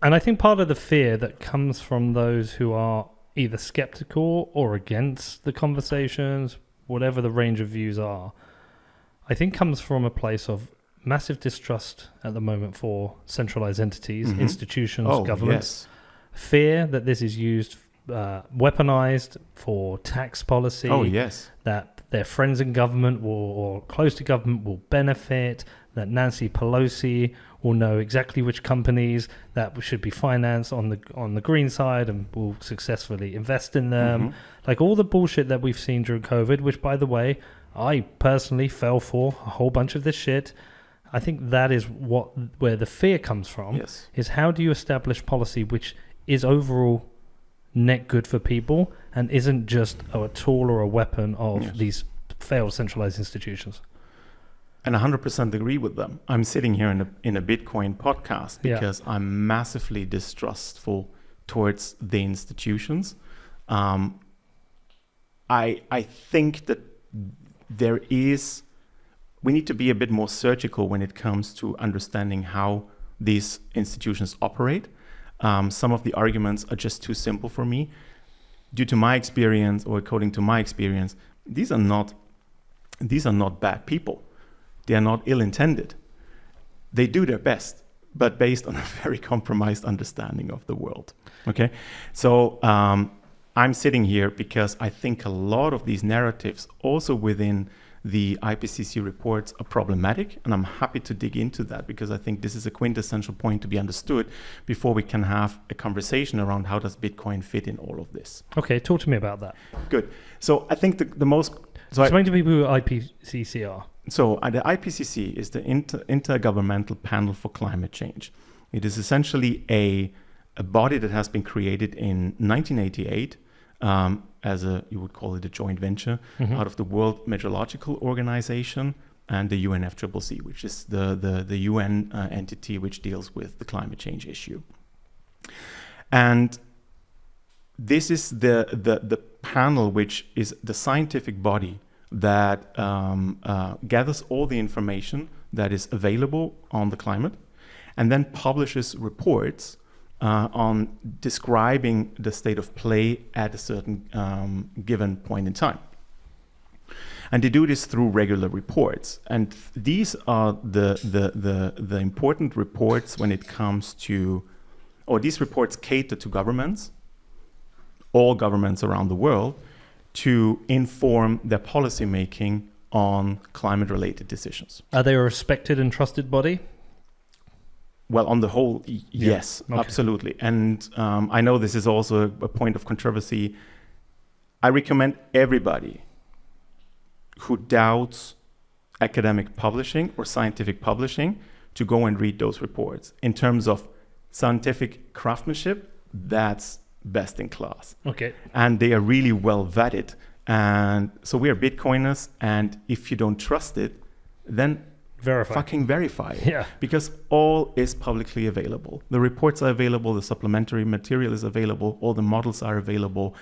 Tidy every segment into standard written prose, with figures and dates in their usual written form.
And I think part of the fear that comes from those who are either skeptical or against the conversations, whatever the range of views are, I think comes from a place of massive distrust at the moment for centralized entities, institutions, governments. Yes. Fear that this is used, weaponized for tax policy. Oh, yes. That their friends in government or close to government will benefit, that Nancy Pelosi will know exactly which companies that should be financed on the green side and will successfully invest in them. Like all the bullshit that we've seen during COVID, which, by the way, I personally fell for a whole bunch of this shit. I think that is where the fear comes from. Yes. Is how do you establish policy which is overall net good for people and isn't just a tool or a weapon of these failed centralized institutions? And 100% agree with them. I'm sitting here in a Bitcoin podcast because I'm massively distrustful towards the institutions. I think that we need to be a bit more surgical when it comes to understanding how these institutions operate. Some of the arguments are just too simple for me. Due to my experience, or according to my experience, these are not bad people. They are not ill-intended. They do their best, but based on a very compromised understanding of the world. Okay, so I'm sitting here because I think a lot of these narratives, also within the IPCC reports, are problematic, and I'm happy to dig into that because I think this is a quintessential point to be understood before we can have a conversation around how does Bitcoin fit in all of this. Okay, talk to me about that. Good. So I think the most... Explain to people who IPCC are. So the IPCC is the Intergovernmental Panel for Climate Change. It is essentially a body that has been created in 1988 as you would call it a joint venture out of the World Meteorological Organization and the UNFCCC, which is the UN entity which deals with the climate change issue. And this is the panel which is the scientific body that gathers all the information that is available on the climate and then publishes reports on describing the state of play at a certain given point in time. And they do this through regular reports. And these are the important reports when it comes to, or these reports cater to governments, all governments around the world, to inform their policy making on climate-related decisions. Are they a respected and trusted body? Well, on the whole, yes, okay. Absolutely. And I know this is also a point of controversy. I recommend everybody who doubts academic publishing or scientific publishing to go and read those reports. In terms of scientific craftsmanship, that's best in class. Okay. And they are really well vetted. And so we are Bitcoiners, and if you don't trust it, then fucking verify it. Yeah. Because all is publicly available. The reports are available, the supplementary material is available, all the models are available,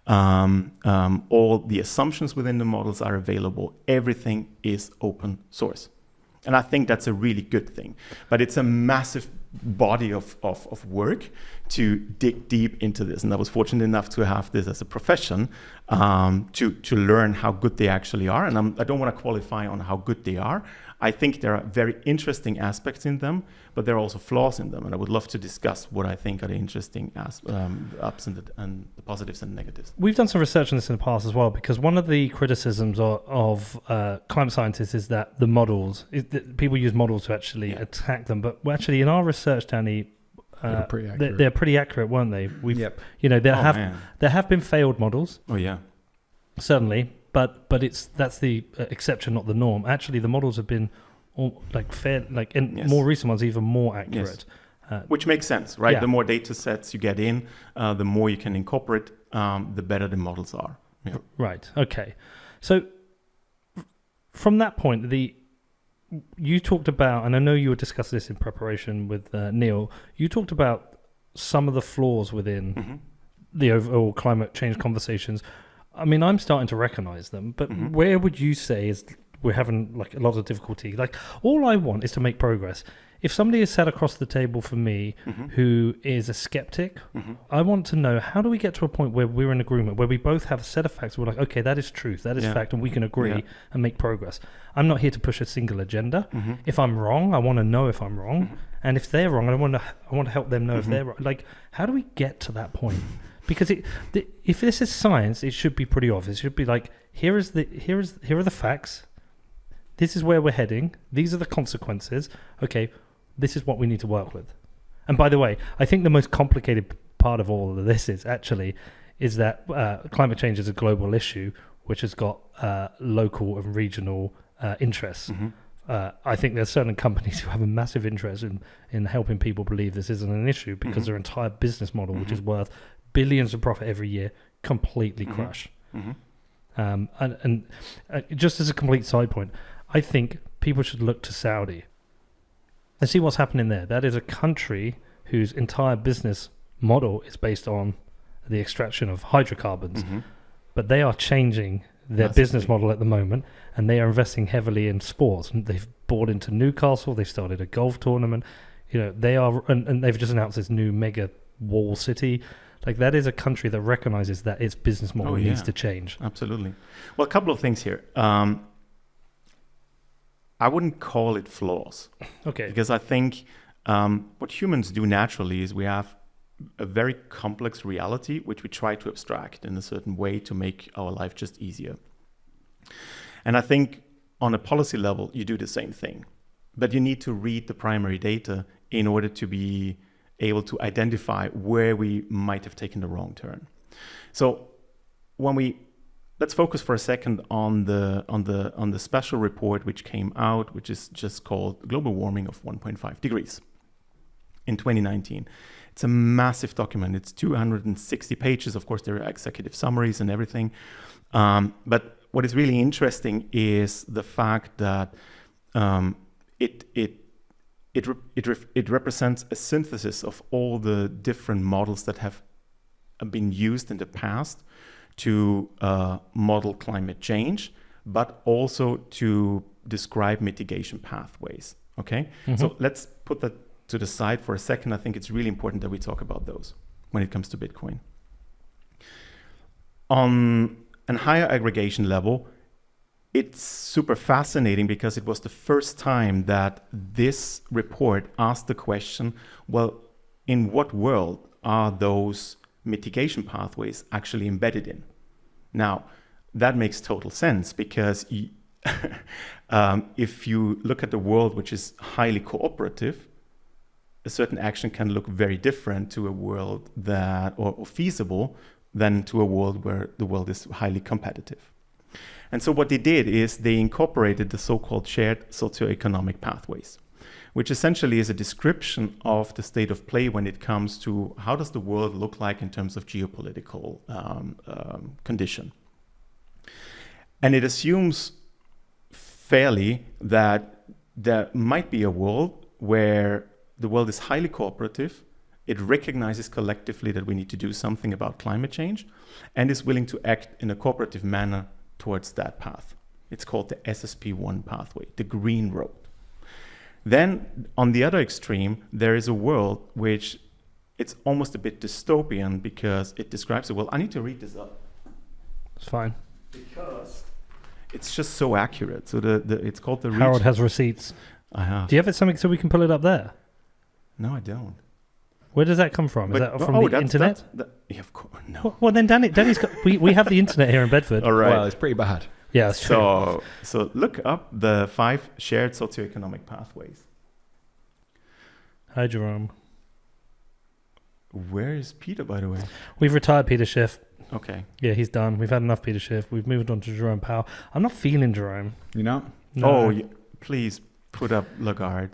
all the assumptions within the models are available. Everything is open source. And I think that's a really good thing. But it's a massive body of work to dig deep into this. And I was fortunate enough to have this as a profession to learn how good they actually are. And I don't want to qualify on how good they are. I think there are very interesting aspects in them, but there are also flaws in them. And I would love to discuss what I think are the interesting ups and the positives and negatives. We've done some research on this in the past as well, because one of the criticisms of climate scientists is that the models, people use models to actually attack them. But actually in our research, Danny, they're pretty accurate, weren't they? There have been failed models. Oh yeah, certainly, but that's the exception, not the norm. Actually, the models have been more recent ones even more accurate. Yes. Which makes sense, right? Yeah. The more data sets you get in, the more you can incorporate, the better the models are. Yeah. Right. Okay. So from that point, you talked about, and I know you were discussing this in preparation with Neil, you talked about some of the flaws within the overall climate change conversations. I mean, I'm starting to recognize them, but where would you say is we're having like a lot of difficulty? Like, all I want is to make progress. if somebody is sat across the table from me who is a skeptic, I want to know, how do we get to a point where we're in agreement, where we both have a set of facts, we're like, okay, that is truth, that is fact, and we can agree and make progress. I'm not here to push a single agenda. If I'm wrong, I want to know if I'm wrong, and if they're wrong, I want to help them know if they're wrong. Like, how do we get to that point? Because if this is science, it should be pretty obvious. It should be like, here are the facts. This is where we're heading. These are the consequences. Okay, this is what we need to work with. And by the way, I think the most complicated part of all of this is that climate change is a global issue which has got local and regional interests. I think there's certain companies who have a massive interest in helping people believe this isn't an issue, because their entire business model, which is worth billions of profit every year, completely crash. And just as a complete side point, I think people should look to Saudi and see what's happening there. That is a country whose entire business model is based on the extraction of hydrocarbons, but they are changing their business model at the moment, and they are investing heavily in sports. And they've bought into Newcastle. They started a golf tournament. They are, and they've just announced this new mega wall city. Like, that is a country that recognizes that its business model needs to change. Absolutely. Well, a couple of things here. I wouldn't call it flaws. Okay. Because I think what humans do naturally is we have a very complex reality which we try to abstract in a certain way to make our life just easier. And I think on a policy level, you do the same thing. But you need to read the primary data in order to be able to identify where we might have taken the wrong turn. So let's focus for a second on the special report which came out, which is just called Global Warming of 1.5 degrees in 2019. It's a massive document. It's 260 pages. Of course, there are executive summaries and everything. But what is really interesting is the fact that it represents a synthesis of all the different models that have been used in the past to model climate change, but also to describe mitigation pathways. Okay, so let's put that to the side for a second. I think it's really important that we talk about those when it comes to Bitcoin. On a higher aggregation level, it's super fascinating because it was the first time that this report asked the question, well, in what world are those mitigation pathways actually embedded in? Now, that makes total sense because if you look at the world which is highly cooperative, a certain action can look very different to a world that, or feasible, than to a world where the world is highly competitive. And so what they did is they incorporated the so-called shared socioeconomic pathways, which essentially is a description of the state of play when it comes to how does the world look like in terms of geopolitical condition. And it assumes fairly that there might be a world where the world is highly cooperative, it recognizes collectively that we need to do something about climate change, and is willing to act in a cooperative manner towards that path. It's called the SSP1 pathway, the green road. Then on the other extreme, there is a world which it's almost a bit dystopian because it describes it. Well, I need to read this up. It's fine. Because it's just so accurate. So it's called the Harald has receipts. I have. Do you have it something so we can pull it up there? No, I don't. Where does that come from? Is that from the internet? Yeah, of course. No. Well, then Danny's got. We have the internet here in Bedford. All right. Well, it's pretty bad. Yeah, that's true. So look up the 5 shared socioeconomic pathways. Hi, Jerome. Where is Peter, by the way? We've retired Peter Schiff. Okay. Yeah, he's done. We've had enough Peter Schiff. We've moved on to Jerome Powell. I'm not feeling Jerome. You know? No. Oh, please put up Lagarde.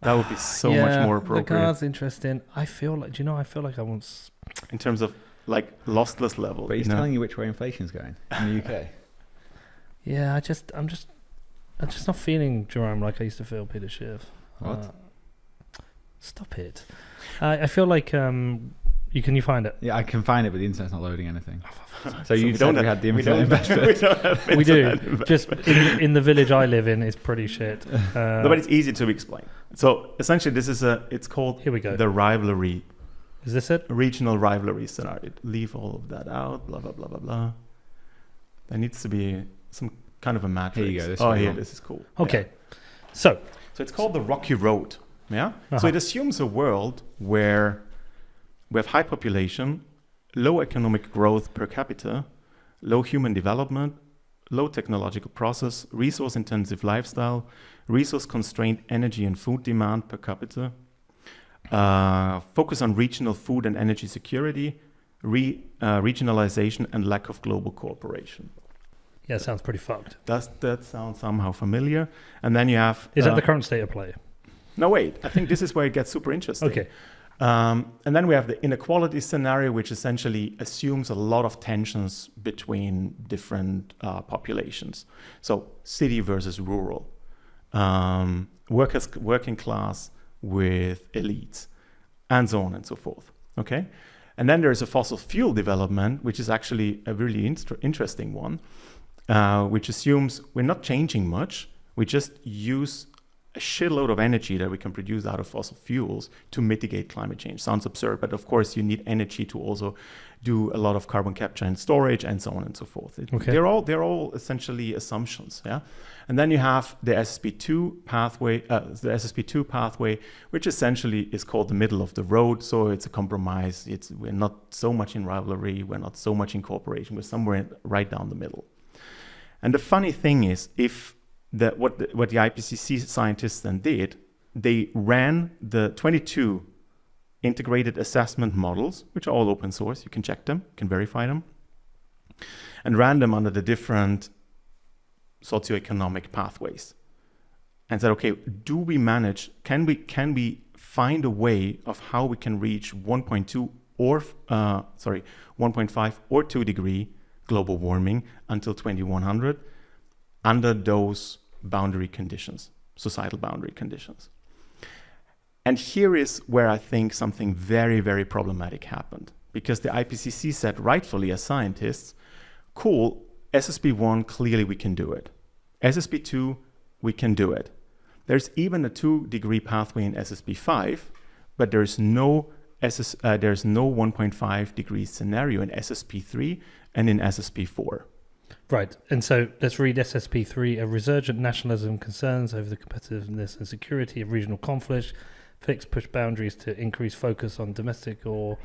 That would be so much more appropriate. Lagarde's interesting. I feel like, I feel like I want... In terms of, like, lossless level. But he's telling you which way inflation's going in the UK. Yeah, I'm just not feeling Jerome like I used to feel Peter Schiff. What? Stop it. I feel like... Can you find it? Yeah, I can find it, but the internet's not loading anything. So you said we had the internet in Bedford. We don't have we do. internet. Just in the village I live in, it's pretty shit. No, but it's easy to explain. So essentially, it's called Here we go. the rivalry, Is this it? regional rivalry scenario. Leave all of that out, blah, blah, blah, blah, blah. There needs to be some kind of a matrix. Here you go, this oh, one. here, this is cool. Okay. Yeah. So, So it's called the Rocky Road. Yeah. Uh-huh. So it assumes a world where we have high population, low economic growth per capita, low human development, low technological process, resource-intensive lifestyle, resource-constrained energy and food demand per capita, focus on regional food and energy security, regionalization, and lack of global cooperation. yeah, sounds pretty fucked. Does that sound somehow familiar? And then you have... Is that the current state of play? No, wait. I think this is where it gets super interesting. Okay. And then we have the inequality scenario, which essentially assumes a lot of tensions between different populations. So city versus rural, working class with elites, and so on and so forth. Okay. And then there's a fossil fuel development, which is actually a really interesting one, which assumes we're not changing much. We just use a shitload of energy that we can produce out of fossil fuels to mitigate climate change. Sounds absurd, but of course you need energy to also do a lot of carbon capture and storage and so on and so forth. Okay. They're all essentially assumptions, yeah. And then you have the SSP2 pathway, which essentially is called the middle of the road. So it's a compromise. We're not so much in rivalry. We're not so much in cooperation. We're somewhere right down the middle. And the funny thing is, what the IPCC scientists then did, they ran the 22 integrated assessment models, which are all open source. You can check them, you can verify them, and ran them under the different socioeconomic pathways, and said, okay, can we find a way of how we can reach 1.5 or 2 degree global warming until 2100 under those boundary conditions, societal boundary conditions. And here is where I think something very, very problematic happened, because the IPCC said, rightfully as scientists, cool, SSP1, clearly we can do it. SSP2, we can do it. There's even a 2 degree pathway in SSP5, but there's no 1.5 degree scenario in SSP3 and in SSP4. Right. And so let's read SSP3. A resurgent nationalism, concerns over the competitiveness and security of regional conflict, push boundaries to increase focus on domestic or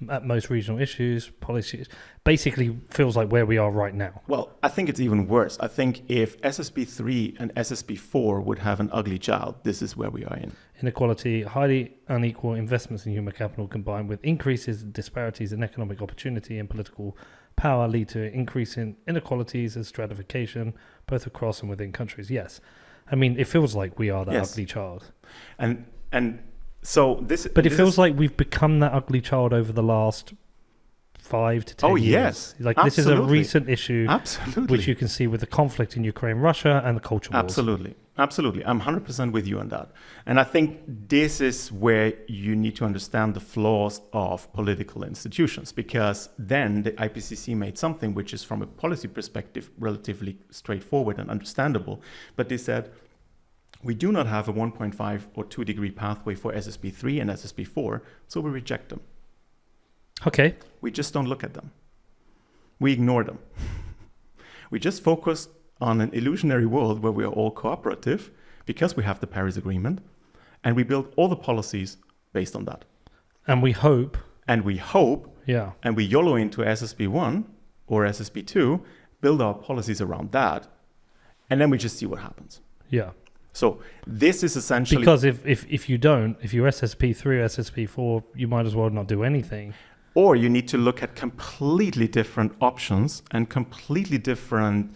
at most regional issues, policies. Basically feels like where we are right now. Well, I think it's even worse. I think if SSP3 and SSP4 would have an ugly child, this is where we are in. Inequality, highly unequal investments in human capital combined with increases in disparities in economic opportunity and political power lead to an increase in inequalities and stratification, both across and within countries. Yes. I mean, it feels like we are that ugly child. And so this... But it feels like we've become that ugly child over the last 5 to 10 years. Yes. Like absolutely. This is a recent issue, absolutely, which you can see with the conflict in Ukraine, Russia, and the culture wars. Absolutely. I'm 100% with you on that. And I think this is where you need to understand the flaws of political institutions, because then the IPCC made something which is, from a policy perspective, relatively straightforward and understandable. But they said, we do not have a 1.5 or 2 degree pathway for SSP3 and SSP4, so we reject them. Okay. We just don't look at them. We ignore them. We just focus on an illusionary world where we are all cooperative because we have the Paris Agreement, and we build all the policies based on that. And we hope. Yeah. And we YOLO into SSP1 or SSP2, build our policies around that, and then we just see what happens. Yeah. So this is essentially... Because if you're SSP3 or SSP4, you might as well not do anything. Or you need to look at completely different options and completely different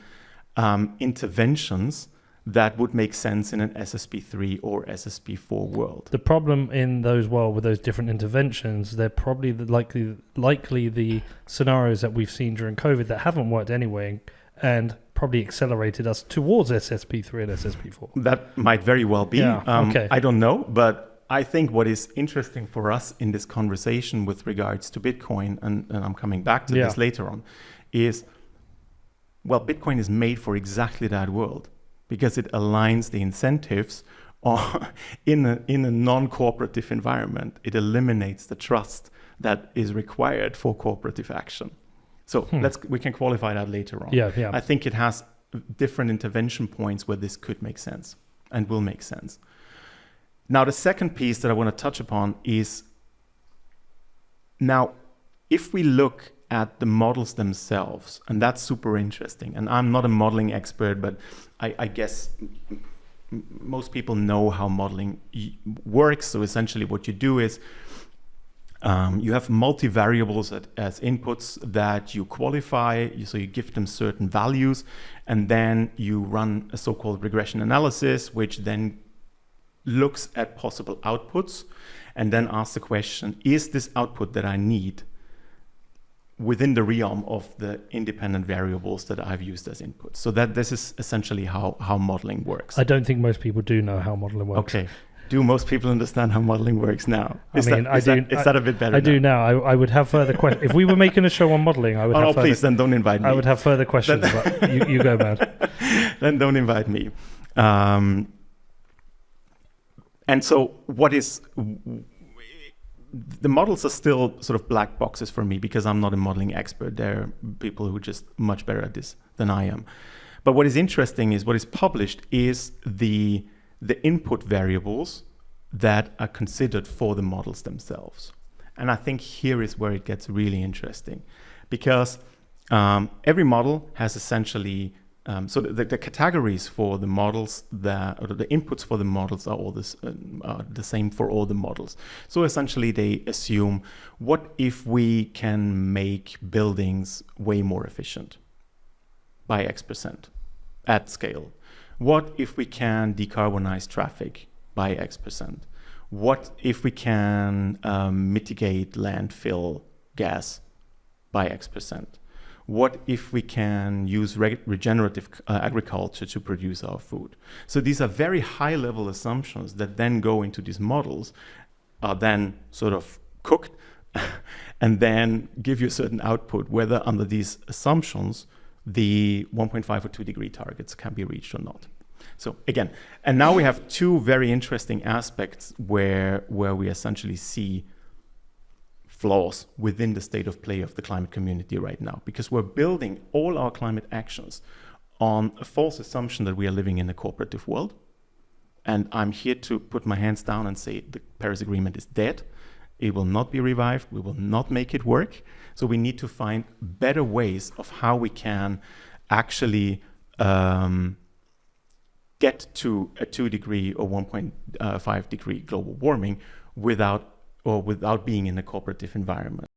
interventions that would make sense in an SSP3 or SSP4 world. The problem in those with those different interventions, they're probably likely the scenarios that we've seen during COVID that haven't worked anyway, and probably accelerated us towards SSP3 and SSP4. That might very well be. Yeah, okay. I don't know, but I think what is interesting for us in this conversation with regards to Bitcoin, and I'm coming back to this later on, is, well, Bitcoin is made for exactly that world, because it aligns the incentives or in a non-cooperative environment, it eliminates the trust that is required for cooperative action. So we can qualify that later on. Yeah. I think it has different intervention points where this could make sense and will make sense. Now, the second piece that I want to touch upon is, now, if we look at the models themselves, and that's super interesting, and I'm not a modeling expert, but I guess most people know how modeling works. So essentially what you do is you have multivariables as inputs that you qualify, so you give them certain values, and then you run a so-called regression analysis, which then looks at possible outputs and then asks the question, is this output that I need within the realm of the independent variables that I've used as inputs? So that this is essentially how modeling works. I don't think most people do know how modeling works. Okay. Do most people understand how modeling works now? Is that a bit better? I do now. I would have further questions. If we were making a show on modeling, I would have please, then don't invite me. I would have further questions, but you go, man. Then don't invite me. And so the models are still sort of black boxes for me because I'm not a modeling expert. There are people who are just much better at this than I am. But what is interesting is what is published is the input variables that are considered for the models themselves. And I think here is where it gets really interesting, because every model has essentially so the categories for the models, or the inputs for the models are all the same for all the models. So essentially they assume, what if we can make buildings way more efficient by X% at scale? What if we can decarbonize traffic by X%? What if we can mitigate landfill gas by X%? What if we can use regenerative agriculture to produce our food? So these are very high-level assumptions that then go into these models, are then sort of cooked, and then give you a certain output, whether under these assumptions the 1.5 or 2 degree targets can be reached or not. So again, and now we have two very interesting aspects where we essentially see flaws within the state of play of the climate community right now, because we're building all our climate actions on a false assumption that we are living in a cooperative world. And I'm here to put my hands down and say the Paris Agreement is dead. It will not be revived. We will not make it work. So we need to find better ways of how we can actually get to a 2 degree or 1.5 degree global warming without being in a cooperative environment.